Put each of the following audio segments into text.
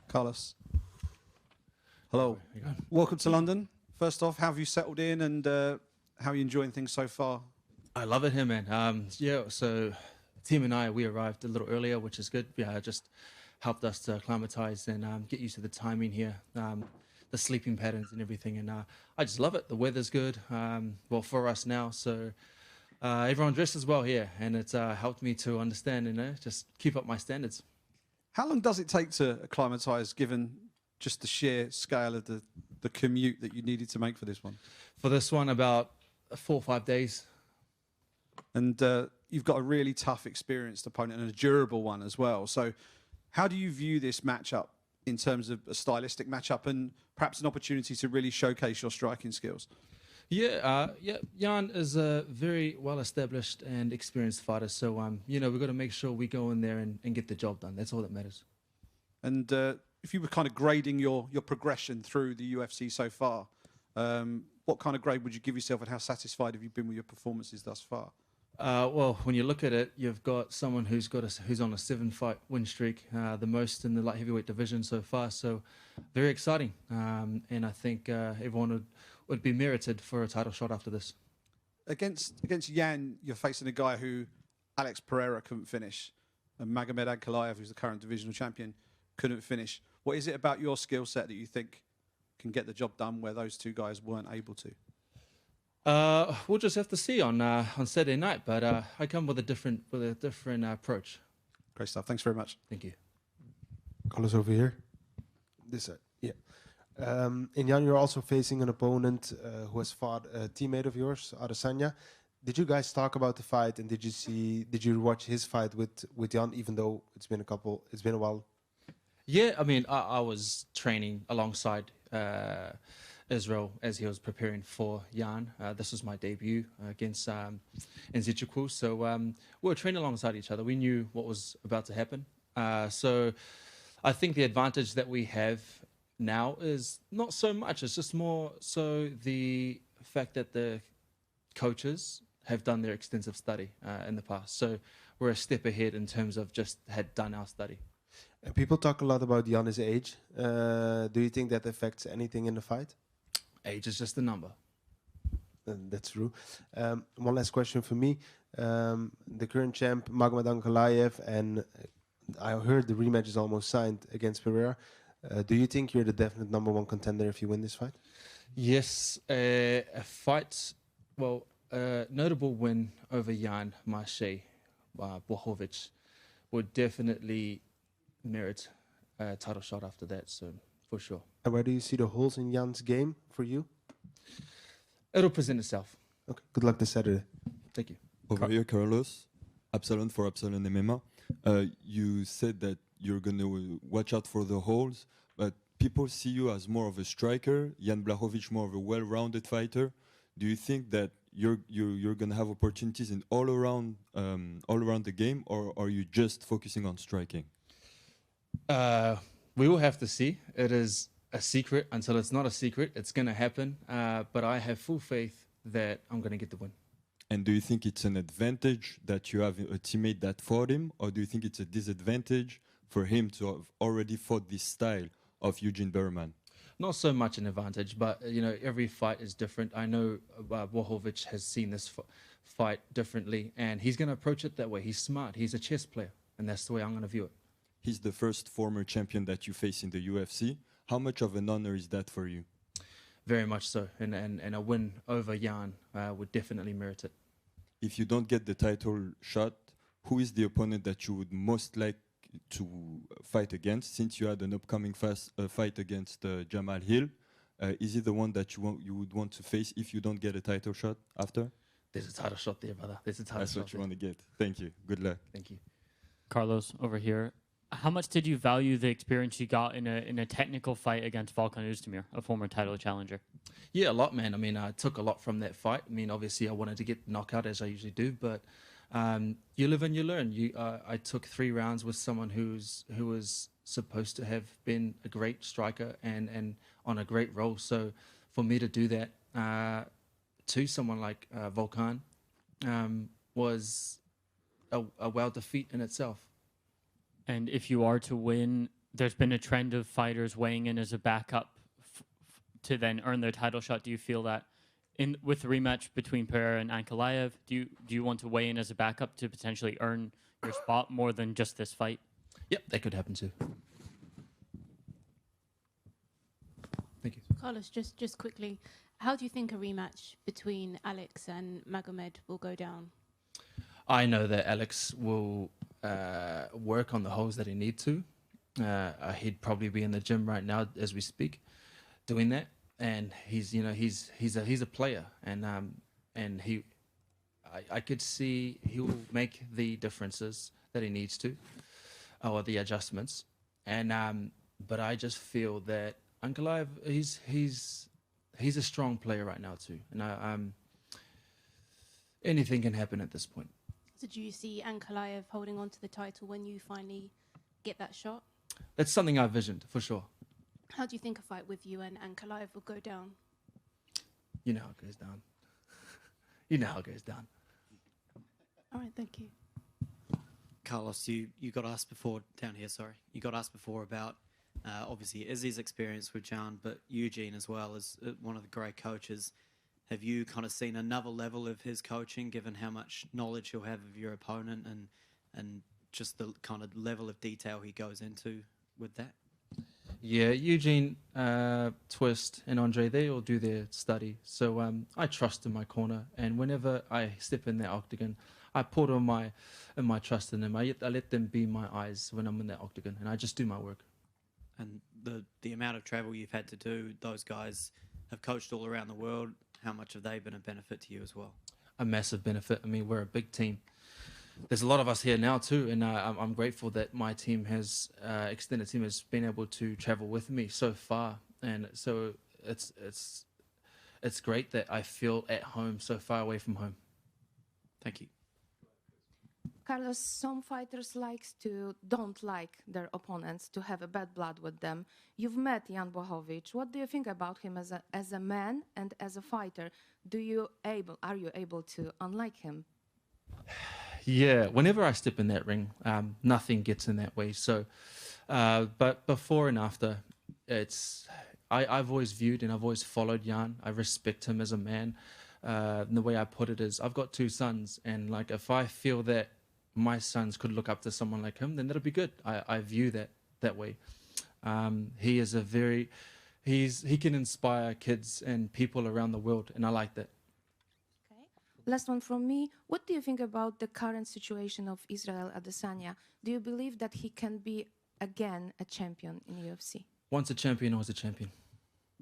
Carlos. Hello. Welcome to London. First off, how have you settled in and how are you enjoying things so far? I love it here, man. So team and I, we arrived a little earlier, which is good. Yeah, just helped us to acclimatize and get used to the timing here, the sleeping patterns and everything. And I just love it. The weather's good, well, for us now. So everyone dresses well here, and it's helped me to understand and just keep up my standards. How long does it take to acclimatise, given just the sheer scale of the commute that you needed to make for this one? For this one, about 4 or 5 days. And you've got a really tough, experienced opponent and a durable one as well. So how do you view this matchup in terms of a stylistic matchup and perhaps an opportunity to really showcase your striking skills? Yeah, Jan is a very well-established and experienced fighter. So, we've got to make sure we go in there and get the job done. That's all that matters. And if you were kind of grading your progression through the UFC so far, what kind of grade would you give yourself and how satisfied have you been with your performances thus far? Well, when you look at it, you've got someone who's on a 7-fight win streak, the most in the light heavyweight division so far. So, very exciting, and I think everyone would be merited for a title shot after this. Against Jan, you're facing a guy who Alex Pereira couldn't finish, and Magomed Ankalaev, who's the current divisional champion, couldn't finish. What is it about your skill set that you think can get the job done where those two guys weren't able to? We'll just have to see on Saturday night, but I come with a different approach. Great stuff. Thanks very much. Thank you. Carlos over here. This side. Yeah. In Jan, you're also facing an opponent who has fought a teammate of yours, Adesanya. Did you guys talk about the fight, and did you watch his fight with Jan, even though it's been a while? Yeah, I mean, I was training alongside Israel as he was preparing for Jan. This was my debut against Nzechukwu. So we were training alongside each other. We knew what was about to happen. So I think the advantage that we have now is not so much. It's just more so the fact that the coaches have done their extensive study in the past. So we're a step ahead in terms of just had done our study. And people talk a lot about Jan's age. Do you think that affects anything in the fight? Age is just a number. That's true. One last question for me. The current champ, Magomed Ankalaev, and I heard the rematch is almost signed against Pereira. Do you think you're the definite #1 contender if you win this fight? Yes, a fight, notable win over Jan Maciej Błachowicz would definitely merit a title shot after that, so for sure. And where do you see the holes in Jan's game for you? It'll present itself. Okay, good luck this Saturday. Thank you. Over here, Carlos, Absalon for Absalon MMA. You said that you're going to watch out for the holes, but people see you as more of a striker, Jan Blachowicz more of a well-rounded fighter. Do you think that you're going to have opportunities in all around the game, or are you just focusing on striking? We will have to see. It is a secret until it's not a secret. It's going to happen, but I have full faith that I'm going to get the win. And do you think it's an advantage that you have a teammate that fought him, or do you think it's a disadvantage for him to have already fought this style of Eugene Berman? Not so much an advantage, but every fight is different. I know Błachowicz has seen this fight differently, and he's going to approach it that way. He's smart. He's a chess player, and that's the way I'm going to view it. He's the first former champion that you face in the UFC. How much of an honor is that for you? Very much so, and a win over Jan would definitely merit it. If you don't get the title shot, who is the opponent that you would most like to fight against, since you had an upcoming fight against Jamal Hill? Is it the one that you would want to face if you don't get a title shot after? There's a title shot there, brother. There's a title That's shot what you there. want to get. Thank you. Good luck. Thank you. Carlos, over here. How much did you value the experience you got in a technical fight against Volkan Oezdemir, a former title challenger? Yeah, a lot, man. I mean, I took a lot from that fight. I mean, obviously, I wanted to get the knockout, as I usually do, but you live and you learn. I took 3 rounds with someone who was supposed to have been a great striker and on a great roll. So for me to do that to someone like Volkan was a wild defeat in itself. And if you are to win there's been a trend of fighters weighing in as a backup to then earn their title shot. Do you feel that with the rematch between Pereira and Ankalaev, do you want to weigh in as a backup to potentially earn your spot more than just this fight? Yep, that could happen too. Thank you. Carlos, just quickly, how do you think a rematch between Alex and Magomed will go down? I know that Alex will work on the holes that he needs to. He'd probably be in the gym right now as we speak, doing that. And he's a player, and I could see he'll make the differences that he needs to, or the adjustments. And but I just feel that Ankalaev, he's a strong player right now too, and anything can happen at this point. So do you see Ankalaev holding on to the title when you finally get that shot? That's something I visioned for sure. How do you think a fight with you and Ankalaev will go down? You know how it goes down. You know how it goes down. All right, thank you. Carlos, you got asked before, down here, sorry. You got asked before about, obviously, Izzy's experience with Jan, but Eugene as well as one of the great coaches. Have you kind of seen another level of his coaching, given how much knowledge he'll have of your opponent and just the kind of level of detail he goes into with that? Yeah, Eugene, Twist, and Andre, they all do their study. So I trust in my corner, and whenever I step in that octagon, I put all my trust in them. I let them be my eyes when I'm in that octagon, and I just do my work. And the amount of travel you've had to do, those guys have coached all around the world. How much have they been a benefit to you as well? A massive benefit. I mean, we're a big team. There's a lot of us here now too, and I'm grateful that my team has, extended team has been able to travel with me so far, and so it's great that I feel at home so far away from home. Thank you. Carlos, some fighters don't like their opponents to have a bad blood with them. You've met Jan Blachowicz. What do you think about him as a man and as a fighter? Are you able to unlike him? Yeah, whenever I step in that ring, nothing gets in that way. So, but before and after, I've always viewed and I've always followed Jan. I respect him as a man. And the way I put it is, I've got 2 sons, and like if I feel that my sons could look up to someone like him, then that'll be good. I view that way. He is he can inspire kids and people around the world, and I like that. Last one from me. What do you think about the current situation of Israel Adesanya? Do you believe that he can be again a champion in UFC? Once a champion, always a champion.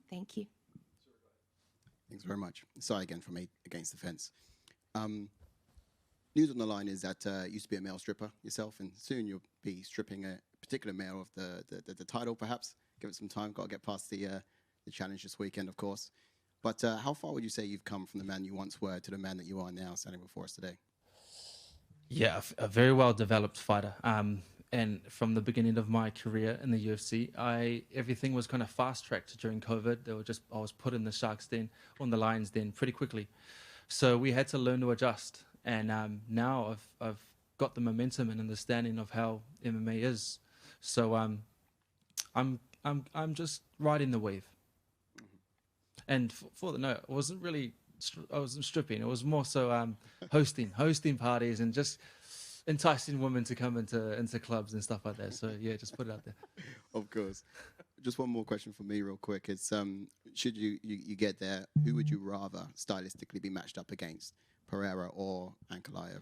Thank you. Thanks very much. Sorry again from Against the Fence. News on the line is that you used to be a male stripper yourself, and soon you'll be stripping a particular male of the title, perhaps. Give it some time. Got to get past the challenge this weekend, of course. But how far would you say you've come from the man you once were to the man that you are now, standing before us today? Yeah, a very well-developed fighter. And from the beginning of my career in the UFC, everything was kind of fast-tracked during COVID. I was put in the Shark's Den, on the Lion's Den pretty quickly. So we had to learn to adjust. And now I've got the momentum and understanding of how MMA is. So I'm just riding the wave. And for the note, I wasn't stripping. It was more so hosting parties and just enticing women to come into clubs and stuff like that. So yeah, just put it out there. Of course. Just one more question from me real quick. It's should you get there, who would you rather stylistically be matched up against, Pereira or Ankalaev?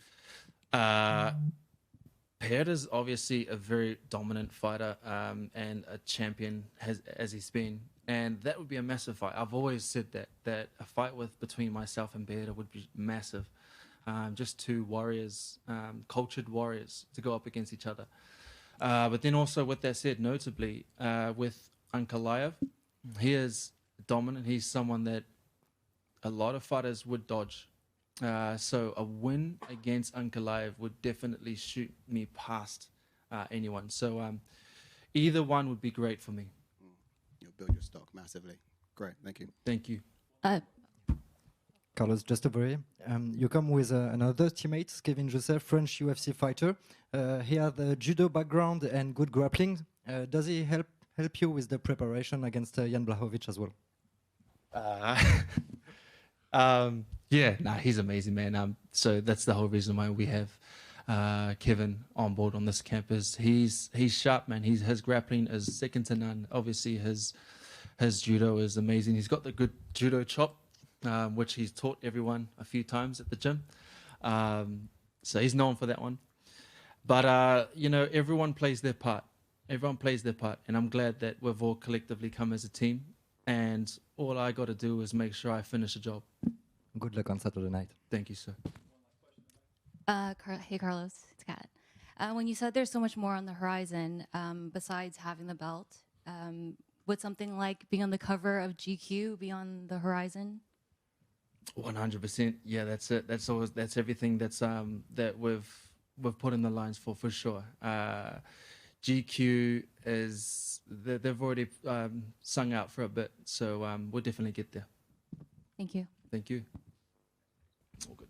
Pereira's obviously a very dominant fighter and a champion as he's been. And that would be a massive fight. I've always said that a fight between myself and Pereira would be massive. Just 2 warriors, cultured warriors, to go up against each other. But then also, with that said, notably, with Ankalaev, he is dominant. He's someone that a lot of fighters would dodge. So a win against Ankalaev would definitely shoot me past anyone. So either one would be great for me. You'll build your stock massively. Great, thank you. Thank you. Carlos, just over here. You come with another teammate, Kevin Joseph, French UFC fighter. He has a judo background and good grappling. Does he help you with the preparation against Jan Blachowicz as well? Yeah, nah, he's amazing, man. So that's the whole reason why we have Kevin on board on this camp. Is he's sharp, man. His grappling is second to none. Obviously, his judo is amazing. He's got the good judo chop, which he's taught everyone a few times at the gym. So he's known for that one. But you know, everyone plays their part. Everyone plays their part, and I'm glad that we've all collectively come as a team. And all I got to do is make sure I finish the job. Good luck on Saturday night. Thank you, sir. Hey, Carlos, it's Kat. When you said there's so much more on the horizon besides having the belt, would something like being on the cover of GQ be on the horizon? 100%. Yeah, that's it. That's everything that we've put in the lines for sure. GQ they've already sung out for a bit, so we'll definitely get there. Thank you. Thank you. All good.